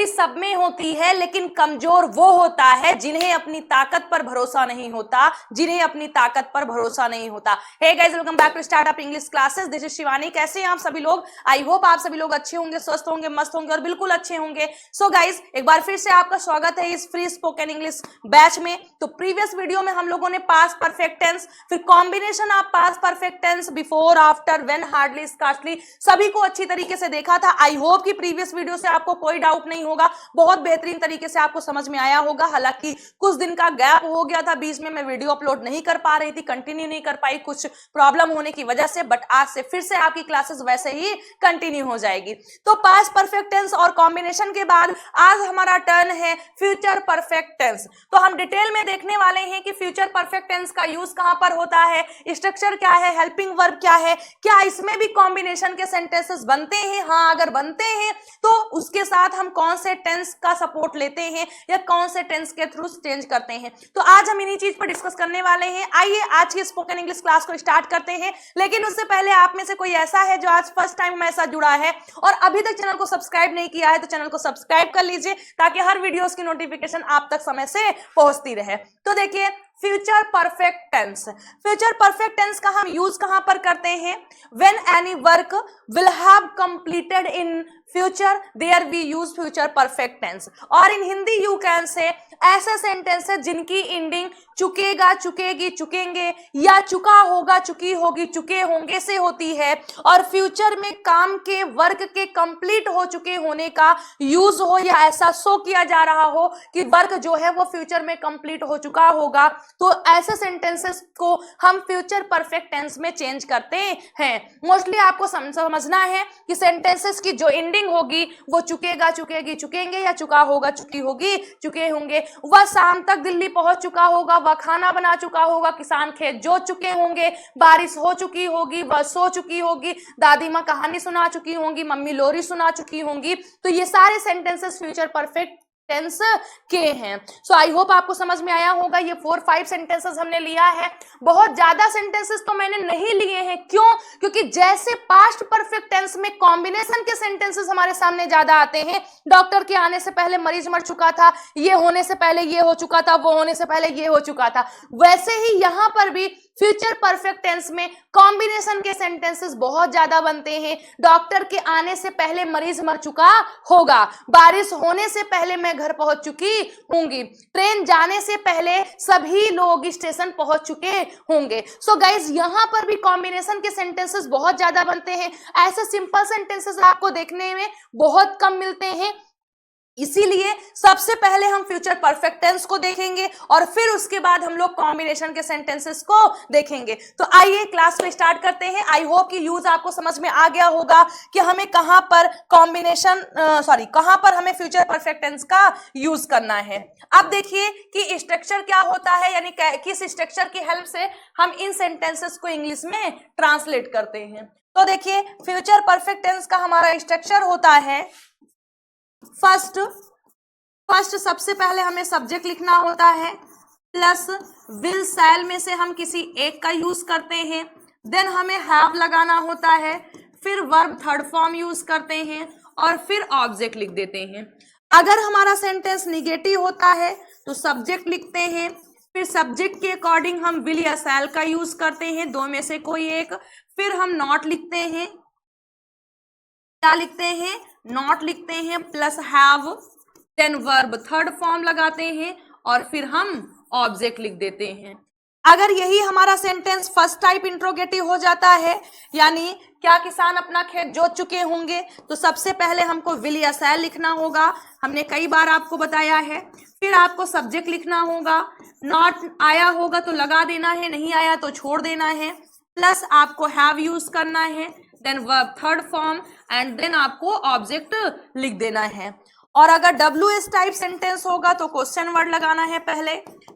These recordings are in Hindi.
ताकतवरी सब में होती है, लेकिन कमजोर वो होता है जिन्हें अपनी ताकत पर भरोसा नहीं होता, जिन्हें अपनी ताकत पर भरोसा नहीं होता। Hey guys, welcome back to startup English classes. This is Shivani. कैसे हैं आप सभी लोग? आई होप आप सभी लोग अच्छे होंगे, स्वस्थ होंगे, मस्त होंगे और बिल्कुल अच्छे होंगे। सो गाइस, एक बार फिर से आपका स्वागत है इस फ्री स्पोकन इंग्लिश बैच में। तो प्रीवियस वीडियो में हम लोगों ने पास्ट परफेक्ट टेंस, फिर combination of past perfect tense, before, after, when, hardly, scarcely, सभी को अच्छी तरीके से देखा था। आई होप कि प्रीवियस वीडियो से आपको कोई डाउट नहीं होगा, बहुत बेहतरीन तरीके से आपको समझ में आया होगा। हालांकि कुछ दिन का गैप हो गया था, बीच में मैं वीडियो अपलोड नहीं कर पा रही थी, कंटिन्यू नहीं कर पाई कुछ प्रॉब्लम होने की वजह से, बट आज से फिर से आपकी क्लासेस वैसे ही कंटिन्यू हो जाएगी। तो पास्ट परफेक्ट टेंस और कॉम्बिनेशन के बाद आज हमारा टर्न है फ्यूचर परफेक्ट टेंस। तो हम डिटेल में देखने वाले हैं कि फ्यूचर परफेक्ट टेंस का यूज कहां पर होता है, स्ट्रक्चर क्या है, हेल्पिंग वर्ब क्या है, क्या इसमें भी कॉम्बिनेशन के सेंटेंसेस बनते हैं? हाँ, अगर बनते हैं तो उसके साथ हम कौन से टेंस का सपोर्ट लेते हैं या कौन से टेंस के थ्रू चेंज करते हैं। तो आज हम इन्हीं चीज पर डिस्कस करने वाले हैं। आइए आज की स्पोकन इंग्लिश क्लास को स्टार्ट करते हैं। लेकिन उससे पहले आप में से कोई ऐसा है जो आज फर्स्ट टाइम मेरे साथ जुड़ा है और अभी तक चैनल को सब्सक्राइब नहीं किया है, तो चैनल को सब्सक्राइब कर लीजिए ताकि हर वीडियोस की नोटिफिकेशन आप तक समय से पहुंचती रहे। तो देखिए, future perfect tense. Future perfect tense का हम यूज कहां पर करते हैं? When any work will have completed in future, there we use future perfect tense. और in Hindi you can say ऐसे सेंटेंस है जिनकी एंडिंग चुकेगा, चुकेगी, चुकेंगे या चुका होगा, चुकी होगी, चुके होंगे से होती है, और फ्यूचर में काम के वर्क के कंप्लीट हो चुके होने का यूज हो या ऐसा शो किया जा रहा हो कि वर्क जो है वो फ्यूचर में कंप्लीट हो चुका होगा, तो ऐसे सेंटेंसेस को हम फ्यूचर परफेक्ट टेंस में चेंज करते हैं। मोस्टली आपको समझना है कि सेंटेंसेस की जो एंडिंग होगी वो चुकेगा, चुकेगी, चुकेंगे या चुका होगा, चुकी होगी, चुके होंगे। वह शाम तक दिल्ली पहुंच चुका होगा, वह खाना बना चुका होगा, किसान खेत जोत चुके होंगे, बारिश हो चुकी होगी, वह सो चुकी होगी, दादी माँ कहानी सुना चुकी होंगी, मम्मी लोरी सुना चुकी होंगी। तो ये सारे सेंटेंसेस फ्यूचर परफेक्ट टेंस के हैं। सो आई होप आपको समझ में आया होगा। ये 4-5 सेंटेंसेस हमने लिया है, बहुत ज्यादा सेंटेंसेस तो मैंने नहीं लिए हैं। क्यों? क्योंकि जैसे पास्ट परफेक्ट टेंस में कॉम्बिनेशन के सेंटेंसेस हमारे सामने ज्यादा आते हैं, डॉक्टर के आने से पहले मरीज मर चुका था, ये होने से पहले ये हो चुका था, वो होने से पहले ये हो चुका था, वैसे ही यहां पर भी फ्यूचर परफेक्ट टेंस में कॉम्बिनेशन के सेंटेंसेस बहुत ज्यादा बनते हैं। डॉक्टर के आने से पहले मरीज मर चुका होगा, बारिश होने से पहले मैं घर पहुंच चुकी होंगी, ट्रेन जाने से पहले सभी लोग स्टेशन पहुंच चुके होंगे। सो गाइज, यहां पर भी कॉम्बिनेशन के सेंटेंसेस बहुत ज्यादा बनते हैं। ऐसे सिंपल सेंटेंसेस आपको देखने में बहुत कम मिलते हैं, इसीलिए सबसे पहले हम फ्यूचर परफेक्ट टेंस को देखेंगे और फिर उसके बाद हम लोग कॉम्बिनेशन के सेंटेंसेस को देखेंगे। तो आइए क्लास को स्टार्ट करते हैं। आई होप कि यूज आपको समझ में आ गया होगा कि हमें कहां पर कहां पर हमें फ्यूचर परफेक्ट टेंस का यूज करना है। अब देखिए कि स्ट्रक्चर क्या होता है, यानी किस स्ट्रक्चर की हेल्प से हम इन सेंटेंसेस को इंग्लिश में ट्रांसलेट करते हैं। तो देखिए, फ्यूचर परफेक्ट टेंस का हमारा स्ट्रक्चर होता है, फर्स्ट सबसे पहले हमें सब्जेक्ट लिखना होता है, प्लस विल शैल में से हम किसी एक का यूज करते हैं, देन हमें हैव लगाना होता है, फिर वर्ब थर्ड फॉर्म यूज करते हैं और फिर ऑब्जेक्ट लिख देते हैं। अगर हमारा सेंटेंस निगेटिव होता है तो सब्जेक्ट लिखते हैं, फिर सब्जेक्ट के अकॉर्डिंग हम विल या शैल का यूज करते हैं, दो में से कोई एक, फिर हम नॉट लिखते हैं, क्या लिखते हैं, नॉट लिखते हैं, plus have, then verb third form लगाते हैं और फिर हम ऑब्जेक्ट लिख देते हैं। अगर यही हमारा सेंटेंस फर्स्ट टाइप इंट्रोगेटिव हो जाता है, यानी क्या किसान अपना खेत जोत चुके होंगे, तो सबसे पहले हमको विल या शैल लिखना होगा, हमने कई बार आपको बताया है। फिर आपको सब्जेक्ट लिखना होगा, नॉट आया होगा तो लगा देना है, नहीं आया तो छोड़ देना है, प्लस आपको हैव यूज करना है, then verb third form and then आपको ऑब्जेक्ट लिख देना है। और अगर WS टाइप सेंटेंस होगा तो क्वेश्चन वर्ड लगाना है पहले,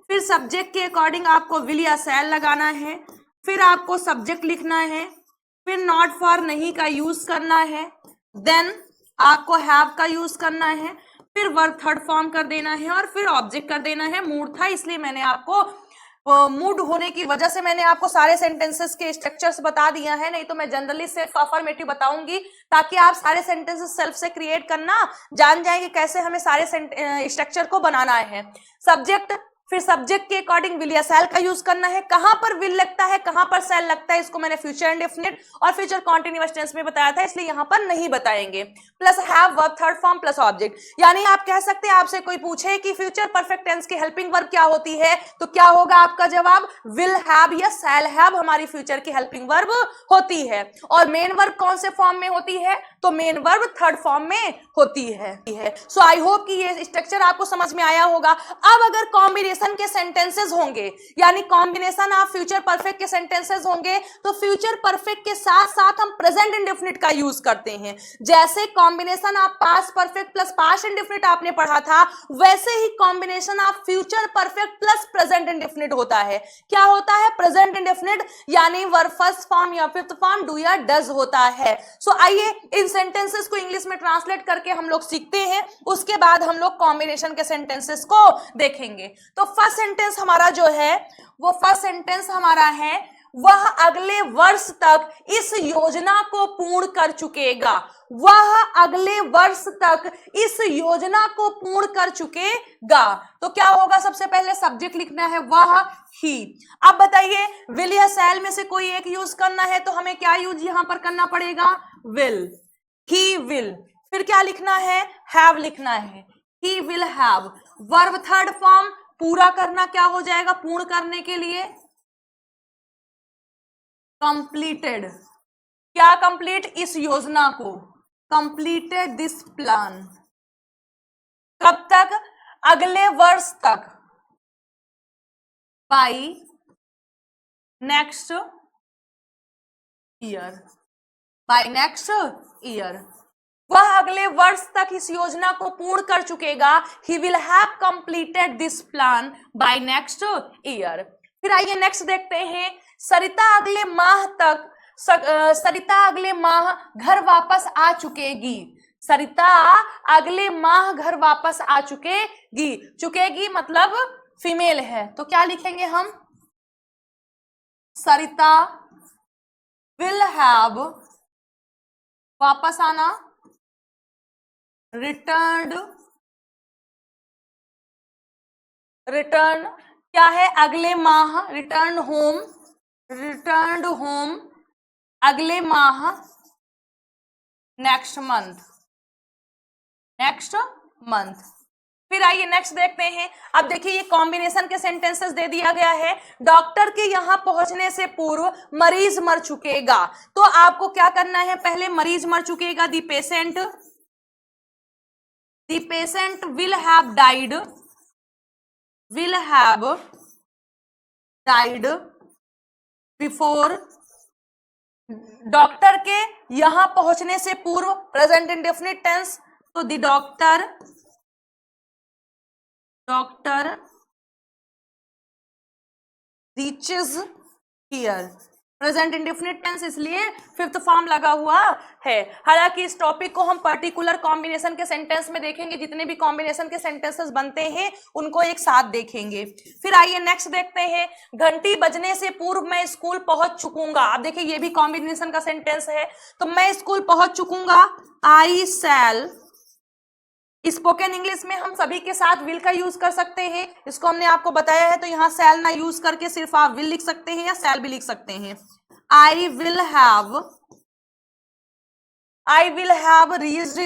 फिर सब्जेक्ट के अकॉर्डिंग आपको विल या शैल लगाना है, फिर आपको सब्जेक्ट लिखना है, फिर नॉट फॉर नहीं का यूज करना है, देन आपको हैव का यूज करना है, फिर वर्ब थर्ड फॉर्म कर देना है और फिर ऑब्जेक्ट कर देना है। मूड था इसलिए मैंने आपको मूड होने की वजह से मैंने आपको सारे सेंटेंसेस के स्ट्रक्चर्स बता दिया है, नहीं तो मैं जनरली सिर्फ अफर्मेटिव बताऊंगी ताकि आप सारे सेंटेंसेस सेल्फ से क्रिएट करना जान जाएंगे कैसे हमें सारे स्ट्रक्चर को बनाना है। सब्जेक्ट, फिर सब्जेक्ट के अकॉर्डिंग विल या शैल का यूज करना है। कहां पर विल लगता है, कहां पर शैल लगता है, इसको मैंने फ्यूचर इंडेफिनिट और फ्यूचर कॉन्टिन्यूअस टेंस में बताया था, इसलिए यहां पर नहीं बताएंगे। Plus have verb third form plus object, यानी आप कह सकते हैं आपसे कोई पूछे कि फ्यूचर परफेक्ट टेंस की हेल्पिंग वर्ब क्या होती है, तो क्या होगा आपका जवाब, विल हैव या शैल हैव हमारी फ्यूचर की हेल्पिंग वर्ब होती है। और मेन वर्ब कौन से फॉर्म में होती है, तो मेन वर्ब थर्ड फॉर्म में होती है। सो आई होप कि ये स्ट्रक्चर आपको समझ में आया होगा। अब अगर कॉम्बिनेशन के सेंटेंसेस होंगे, यानी कॉम्बिनेशन ऑफ फ्यूचर परफेक्ट के सेंटेंसेस होंगे, तो फ्यूचर परफेक्ट के साथ साथ हम प्रेजेंट इंडेफिनिट का यूज करते हैं। जैसे combination of past perfect plus past indefinite आपने पढ़ा था, वैसे ही combination of future perfect plus present indefinite होता है। क्या होता है, प्रेजेंट इंडेफिनिट, यानी वर्ब फर्स्ट फॉर्म या फिफ्थ फॉर्म डू या डज होता है। सो आइए इन सेंटेंसेस को इंग्लिश में ट्रांसलेट करके हम लोग सीखते हैं, उसके बाद हम लोग कॉम्बिनेशन के सेंटेंसेस को देखेंगे। तो फर्स्ट सेंटेंस हमारा जो है, वो फर्स्ट सेंटेंस हमारा है, वह अगले वर्ष तक इस योजना को पूर्ण कर चुकेगा। वह अगले वर्ष तक इस योजना को पूर्ण कर चुकेगा। तो क्या होगा, सबसे पहले सब्जेक्ट लिखना है वह, ही। अब बताइए विल या शैल में से कोई एक यूज करना है, तो हमें क्या यूज यहां पर करना पड़ेगा, विल, ही विल। फिर क्या लिखना है, हैव लिखना है, ही will have. Verb third form, पूरा करना क्या हो जाएगा, पूर्ण करने के लिए कंप्लीटेड। क्या कंप्लीट, इस योजना को, कंप्लीटेड दिस प्लान। कब तक, अगले वर्ष तक, by next year, by next year. वह अगले वर्ष तक इस योजना को पूर्ण कर चुकेगा, he will have completed this plan by next year. फिर आइए नेक्स्ट देखते हैं, सरिता अगले माह तक, सरिता अगले माह घर वापस आ चुकेगी। सरिता अगले माह घर वापस आ चुकेगी। चुकेगी मतलब फीमेल है, तो क्या लिखेंगे हम, सरिता विल हैव, वापस आना, रिटर्न, रिटर्न क्या है, अगले माह, रिटर्न होम, रिटर्न होम अगले माह, नेक्स्ट मंथ, नेक्स्ट मंथ। फिर आइए नेक्स्ट देखते हैं। अब देखिए ये कॉम्बिनेशन के सेंटेंसेस दे दिया गया है। डॉक्टर के यहां पहुंचने से पूर्व मरीज मर चुकेगा। तो आपको क्या करना है, पहले मरीज मर चुकेगा, the patient will have died, will have died before. Doctor के यहां पहुंचने से पूर्व प्रेजेंट इंडेफिनिट टेंस, तो the doctor reaches here, present indefinite tense, इसलिए फिफ्थ फॉर्म लगा हुआ है। हालांकि इस टॉपिक को हम पर्टिकुलर कॉम्बिनेशन के सेंटेंस में देखेंगे, जितने भी कॉम्बिनेशन के सेंटेंसेस बनते हैं उनको एक साथ देखेंगे। फिर आइए नेक्स्ट देखते हैं, घंटी बजने से पूर्व मैं स्कूल पहुंच चुकूंगा। अब देखिए ये भी कॉम्बिनेशन का सेंटेंस है, तो मैं स्कूल पहुंच चुकूंगा, आई शैल। स्पोकन इंग्लिश में हम सभी के साथ विल का यूज कर सकते हैं, इसको हमने आपको बताया है, तो यहाँ शैल ना यूज करके सिर्फ आप विल लिख सकते हैं या शैल भी लिख सकते हैं। I will have reached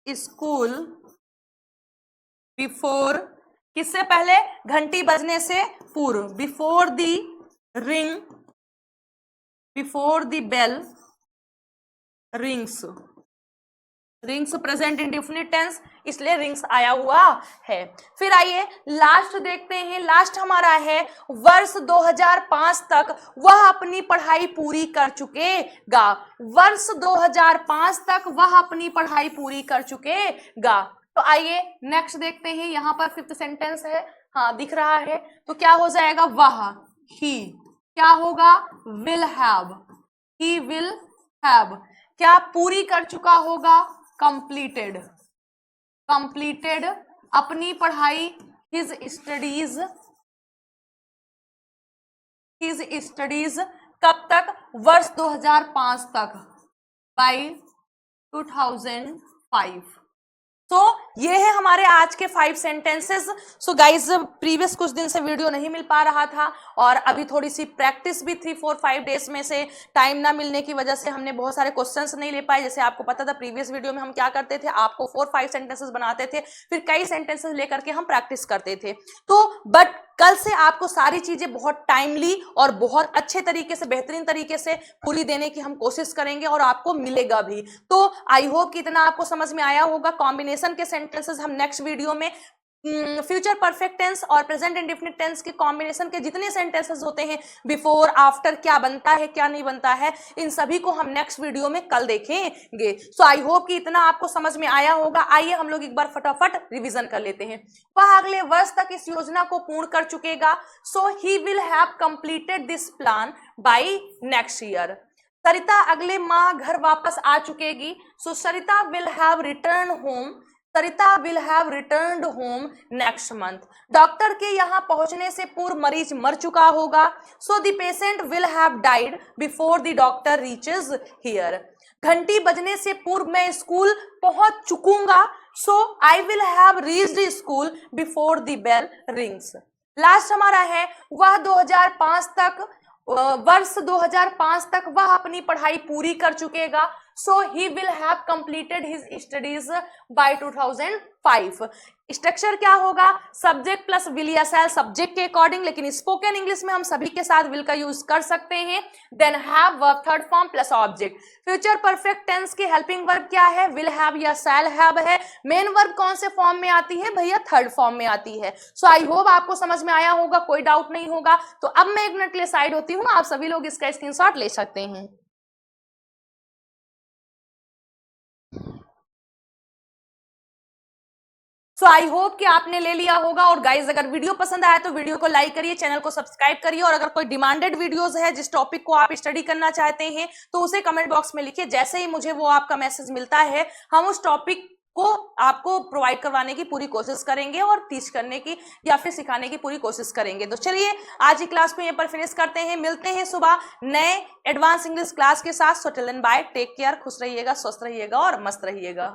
school before, किससे पहले, घंटी बजने से पूर्व, before the bell rings. Rings present indefinite tense, इसलिए रिंग्स आया हुआ है। फिर आइए लास्ट देखते हैं। लास्ट हमारा है, वर्ष 2005 तक वह अपनी पढ़ाई पूरी कर चुकेगा। वर्ष 2005 तक वह अपनी पढ़ाई पूरी कर चुकेगा। तो आइए नेक्स्ट देखते हैं, यहां पर फिफ्थ सेंटेंस है, हाँ दिख रहा है, तो क्या हो जाएगा, वह, ही, क्या होगा, will have, he will have, क्या पूरी कर चुका होगा, कंप्लीटेड अपनी पढ़ाई हिज स्टडीज कब तक? वर्ष 2005 तक, बाय 2005। तो ये है हमारे आज के 5 सेंटेंसेस। सो गाइज प्रीवियस कुछ दिन से वीडियो नहीं मिल पा रहा था और अभी थोड़ी सी प्रैक्टिस भी थी 4-5 डेज में से, टाइम ना मिलने की वजह से हमने बहुत सारे क्वेश्चंस नहीं ले पाए। जैसे आपको पता था प्रीवियस वीडियो में हम क्या करते थे, आपको 4-5 सेंटेंसेस बनाते थे, फिर कई सेंटेंसेस लेकर के हम प्रैक्टिस करते थे। तो बट कल से आपको सारी चीजें बहुत टाइमली और बहुत अच्छे तरीके से, बेहतरीन तरीके से पूरी देने की हम कोशिश करेंगे और आपको मिलेगा भी। तो आई होप कि इतना आपको समझ में आया होगा। कॉम्बिनेशन के सेंटेंसेस हम नेक्स्ट वीडियो में, फ्यूचर परफेक्ट टेंस और प्रेजेंट इंडेफिनिट टेंस के कॉम्बिनेशन के जितने सेंटेंसेस होते हैं, बिफोर आफ्टर क्या बनता है क्या नहीं बनता है, इन सभी को हम नेक्स्ट वीडियो में कल देखेंगे। सो आई होप कि इतना आपको समझ में आया होगा। आइए हम लोग एक बार फटाफट रिवीजन कर लेते हैं। वह अगले वर्ष तक इस योजना को पूर्ण कर चुकेगा। So he will have completed this plan by next year. Sarita अगले माह घर वापस आ चुकेगी। So Sarita will have return home. Sarita will have returned home next month. Doctor के यहाँ पहुंचने से पूर्व मरीज मर चुका होगा। So the patient will have died before the doctor reaches here. घंटी बजने से पूर्व मैं स्कूल पहुंच चुकूंगा। So I will have reached school before the bell rings. Last हमारा है वह 2005 तक, वर्ष 2005 तक वह अपनी पढ़ाई पूरी कर चुकेगा। So he will have completed his studies by 2005। Structure क्या होगा? सब्जेक्ट प्लस विल या शैल सब्जेक्ट के अकॉर्डिंग, लेकिन स्पोकन इंग्लिश में हम सभी के साथ विल का यूज कर सकते हैं। Then have verb third form plus object. Future perfect tense के हेल्पिंग वर्ब क्या है? विल हैव या शैल हैव है। मेन वर्ब कौन से फॉर्म में आती है भैया? थर्ड फॉर्म में आती है। सो आई होप आपको समझ में आया होगा, कोई डाउट नहीं होगा। तो अब मैं 1 मिनट के लिए साइड होती हूँ, आप सभी लोग इसका स्क्रीनशॉट ले सकते हैं। सो आई होप कि आपने ले लिया होगा। और गाइज अगर वीडियो पसंद आया तो वीडियो को लाइक करिए, चैनल को सब्सक्राइब करिए, और अगर कोई डिमांडेड वीडियोस है जिस टॉपिक को आप स्टडी करना चाहते हैं तो उसे कमेंट बॉक्स में लिखिए। जैसे ही मुझे वो आपका मैसेज मिलता है हम उस टॉपिक को आपको प्रोवाइड करवाने की पूरी कोशिश करेंगे और टीच करने की या फिर सिखाने की पूरी कोशिश करेंगे। तो चलिए आज की क्लास को यहीं पर फिनिश करते हैं। मिलते हैं सुबह नए एडवांस इंग्लिश क्लास के साथ। So till then bye, take care, खुश रहिएगा, स्वस्थ रहिएगा और मस्त रहिएगा।